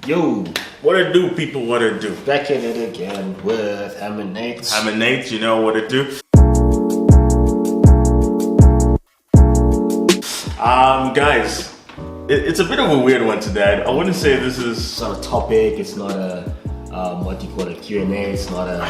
Yo, What it do, people? What it do? back in it again with Ham and Nate. I'm a Nate, you know what it do. Guys, it's a bit of a weird one today. I wouldn't say this is. It's not a topic. It's not a what do you call it? Q&A. It's not a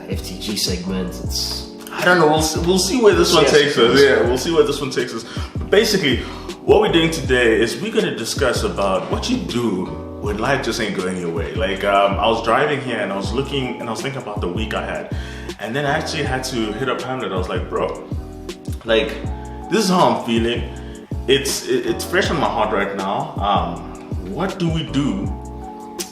FTG segment. It's I don't know. We'll see where this one takes us. Yeah, we'll see where this one takes us. But basically, what we're doing today is we're going to discuss about what you do when life just ain't going your way. Like I was driving here and I was looking and I was thinking about the week I had, and then I actually had to hit up Hamlet. I was like, bro, like this is how I'm feeling. It's fresh on my heart right now. What do we do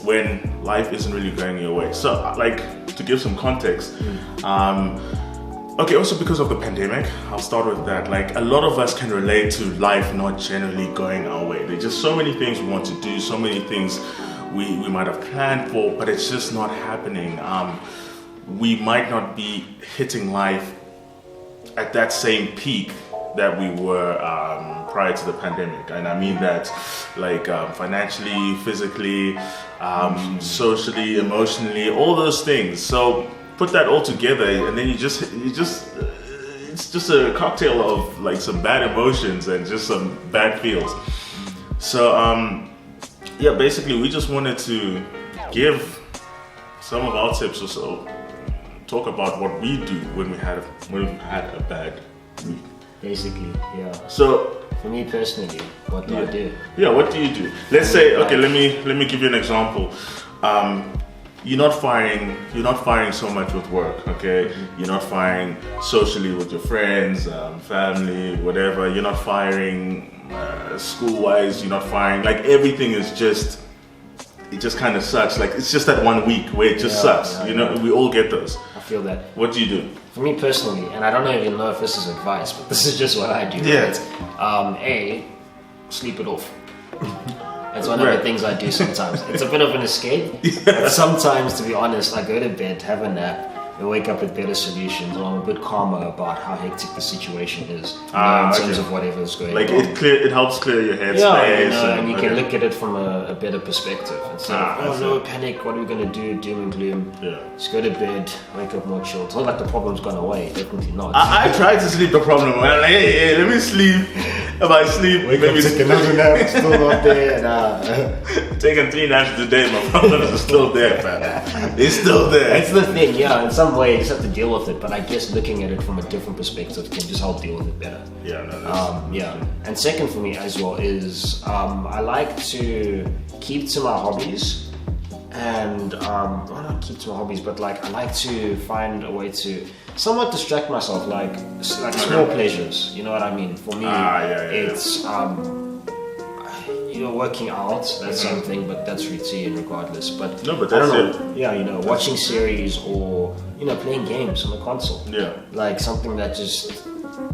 when life isn't really going your way? So, like, to give some context, okay, also because of the pandemic, I'll start with that. Like, a lot of us can relate to life not generally going our way. There's just so many things we want to do, so many things we might have planned for, but it's just not happening. We might not be hitting life at that same peak that we were prior to the pandemic. And I mean that like financially, physically, socially, emotionally, all those things. So put that all together and then you just it's just a cocktail of like some bad emotions and just some bad feels. So yeah, basically we just wanted to give some of our tips or so, talk about what we do when we've had a bad week. basically, yeah. So For me personally, what do I do? yeah, what do you do? Let's say, okay, let me give you an example. You're not firing so much with work, okay? Mm-hmm. You're not firing socially with your friends, family, whatever. You're not firing school-wise. You're not firing, like everything is just, it just kind of sucks. Like it's just that 1 week where it just sucks. You know, we all get those. I feel that. What do you do? For me personally, and I don't even know if this is advice, but this is just what I do. Yeah. Right? Sleep it off. It's one of the things I do sometimes. It's a bit of an escape. But sometimes, to be honest, I go to bed, have a nap, and wake up with better solutions, or I'm a bit calmer about how hectic the situation is in terms of whatever's going on. Like it helps clear your head Yeah, space. and you can look at it from a better perspective instead of, no, panic, what are we going to do, doom and gloom. Yeah. Just go to bed, wake up more chilled. It's not like the problem's gone away, definitely not. I tried to sleep the problem. I'm like, hey, let me sleep. If I sleep, Wake maybe up, take another nap, still not there. taking 3 naps a day, my problems are still there, man. It's still there. That's the thing, yeah, in some way you just have to deal with it, but I guess looking at it from a different perspective can just help deal with it better. Yeah, no, Yeah, and second for me as well is I like to keep to my hobbies, and well, not keep to my hobbies, but like I like to find a way to somewhat distract myself, like small pleasures. You know what I mean? For me, it's working out. That's something, but that's routine regardless. But No, but I don't that's know. Yeah, watching series or playing games on the console. Yeah. Like something that just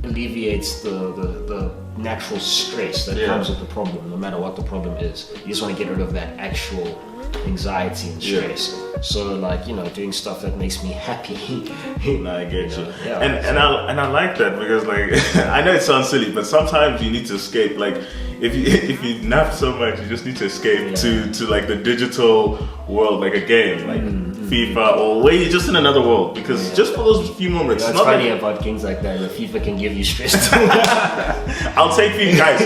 alleviates the natural stress that comes with the problem, no matter what the problem is. You just want to get rid of that actual anxiety and stress. So like, doing stuff that makes me happy. I get you. Yeah, and I like that because like I know it sounds silly, but sometimes you need to escape. Like if you nap so much, you just need to escape to like the digital world, like a game, like FIFA, or where you're just in another world. Because just for those few moments, it's funny about things like that. The FIFA can give you stress. I'll take FIFA, guys.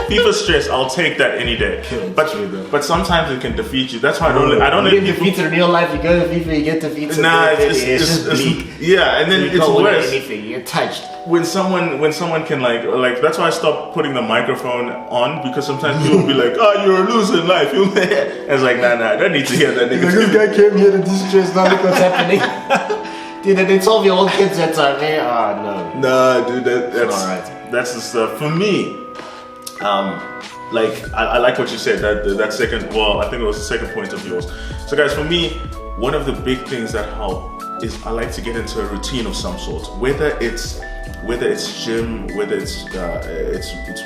FIFA stress, I'll take that any day. But sometimes it can defeat you. That's why I don't let you get people. defeated in real life. You go to FIFA, you get defeated. Nah, it's just bleak. Yeah, and then You it's can't win worse. anything. You're touched. When someone can like that's why I stopped putting the microphone on, because sometimes people will be like, oh, you're a loser in life. And it's like, nah, I don't need to hear that nigga. This guy came here to distress. Now look what's happening. Dude, they told me all kids that time. Hey, no. Nah, dude, that's alright. That's the stuff. For me, like I like what you said. That second. Well, I think it was the second point of yours. So, guys, for me, one of the big things that help is I like to get into a routine of some sort. Whether it's gym, whether it's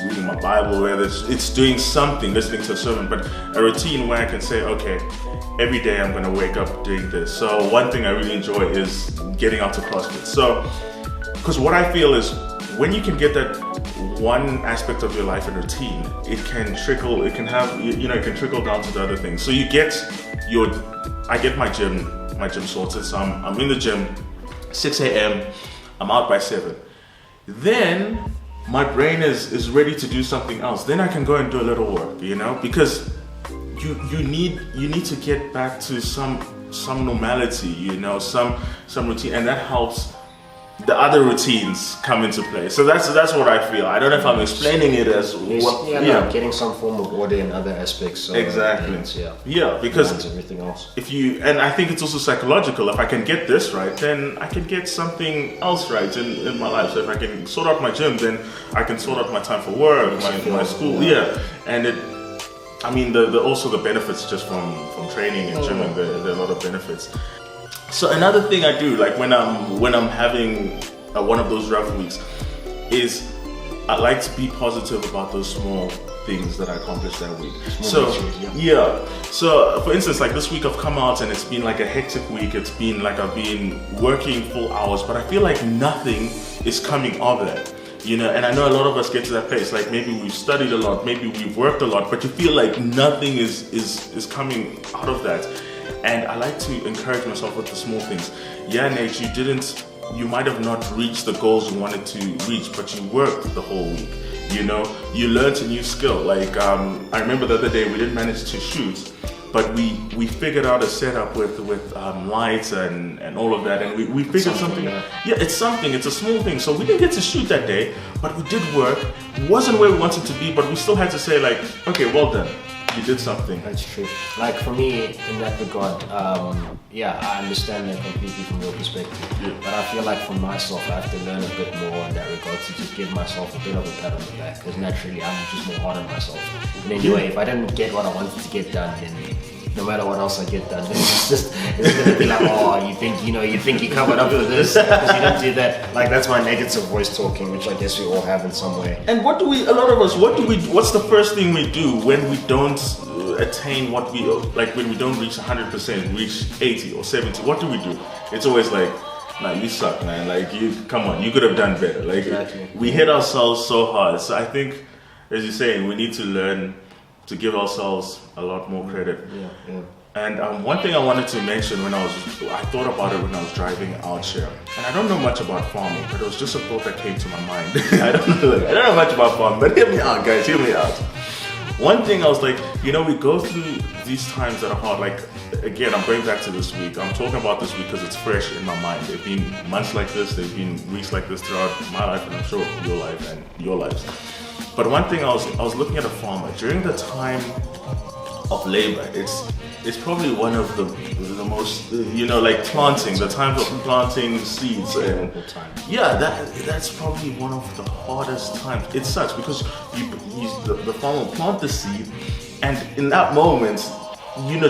reading my Bible, whether it's doing something, listening to a sermon, but a routine where I can say, okay, every day I'm gonna wake up doing this. So one thing I really enjoy is getting out to CrossFit. So, because what I feel is when you can get that one aspect of your life and routine, it can trickle down to the other things. So I get my gym sorted. So I'm in the gym 6 a.m. I'm out by 7. Then my brain is ready to do something else. Then I can go and do a little work, because you need to get back to some normality, some routine, and that helps the other routines come into play. So that's what I feel. I don't know if I'm explaining it as what. Getting some form of order in other aspects. Exactly. Because everything else. And I think it's also psychological. If I can get this right, then I can get something else right in my life. So if I can sort out my gym, then I can sort out my time for work, my school. And also the benefits just from training and gymming. There are a lot of benefits. So another thing I do, like when I'm having one of those rough weeks, is I like to be positive about those small things that I accomplished that week. So for instance, like this week I've come out and it's been like a hectic week. It's been like I've been working full hours, but I feel like nothing is coming of it. And I know a lot of us get to that place, like maybe we've studied a lot, maybe we've worked a lot, but you feel like nothing is coming out of that. And I like to encourage myself with the small things. Nate, you might have not reached the goals you wanted to reach, but you worked the whole week. You learned a new skill. Like I remember the other day we didn't manage to shoot, but we figured out a setup with lights and all of that, and we figured something. It's something. It's a small thing. So we didn't get to shoot that day, but we did work. It wasn't where we wanted to be, but we still had to say like, okay, well done. You did something. That's true. Like for me, in that regard, I understand that completely from your perspective. Yeah. But I feel like for myself, I have to learn a bit more in that regard to just give myself a bit of a pat on the back. Because naturally, I'm just more hard on myself. And anyway, if I didn't get what I wanted to get done, then no matter what else I get done, it's gonna be like, oh, you think you covered up for this because you didn't do that. Like that's my negative voice talking, which I guess we all have in some way. And what's the first thing we do when we don't attain what we like, when we don't reach 100%, reach 80 or 70? What do? It's always like, nah, you suck, man. Like come on, you could have done better. Like exactly. We hit ourselves so hard. So I think, as you're saying, we need to learn to give ourselves a lot more credit. Yeah. And one thing I wanted to mention I thought about it when I was driving out here. And I don't know much about farming, but it was just a thought that came to my mind. I don't know much about farming, but hear me out, guys, hear me out. One thing I was like, we go through these times that are hard. Like, again, I'm going back to this week. I'm talking about this week because it's fresh in my mind. There've been months like this, there've been weeks like this throughout my life, and I'm sure your life and your lives. But one thing I was looking at a farmer during the time of labor. It's probably one of the most like planting, the times of planting seeds. And that's probably one of the hardest times. It sucks because the farmer will plant the seed, and in that moment,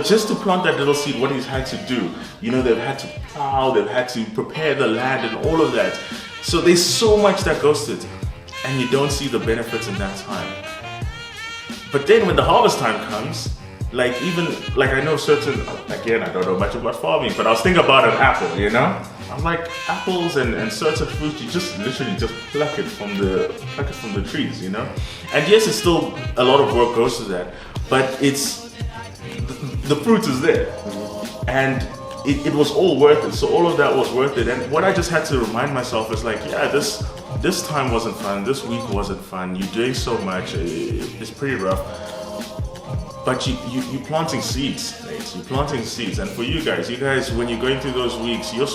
just to plant that little seed, what he's had to do, they've had to plow, they've had to prepare the land and all of that. So there's so much that goes to it. And you don't see the benefits in that time. But then when the harvest time comes, I know again, I don't know much about farming, but I was thinking about an apple, I'm like, apples and certain fruits, you just literally just pluck it from the trees, And yes, it's still a lot of work goes to that, but the fruit is there. And it was all worth it. So all of that was worth it. And what I just had to remind myself is like, this time wasn't fun. This week wasn't fun. You're doing so much. It's pretty rough. But you're planting seeds, right? You're planting seeds. And for you guys, when you're going through those weeks, you're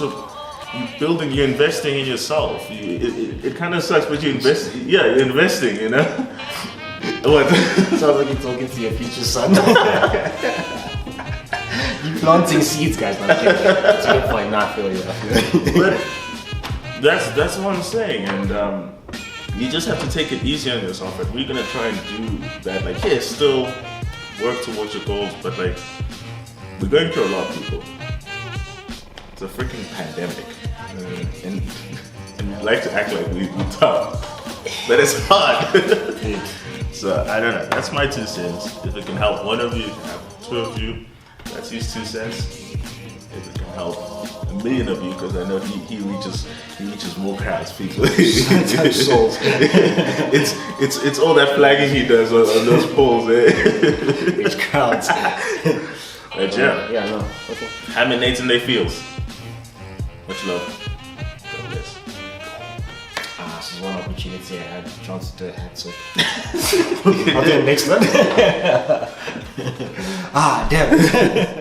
investing in yourself. It kind of sucks, but you're investing, What? Sounds like you're talking to your future son. You're planting seeds, guys. That's a good point. Not feel you. But that's what I'm saying, and you just have to take it easy on yourself. And we're gonna try and do that. Still work towards your goals, but we're going through a lot, people. It's a freaking pandemic, and we like to act like we're tough, but it's hard. So I don't know. That's my 2 cents. If it can help one of you, 2 of you, that's his 2 cents. If it can help a million of you because I know he reaches more crowds, people. Souls. it's all that flagging he does on those polls. Reach crowds. But yeah. Yeah, no. Okay. Ham and Nathan Day Fields. Much love. God bless. This is one opportunity I had a chance to do a hat trick. I'll do it next one. Damn.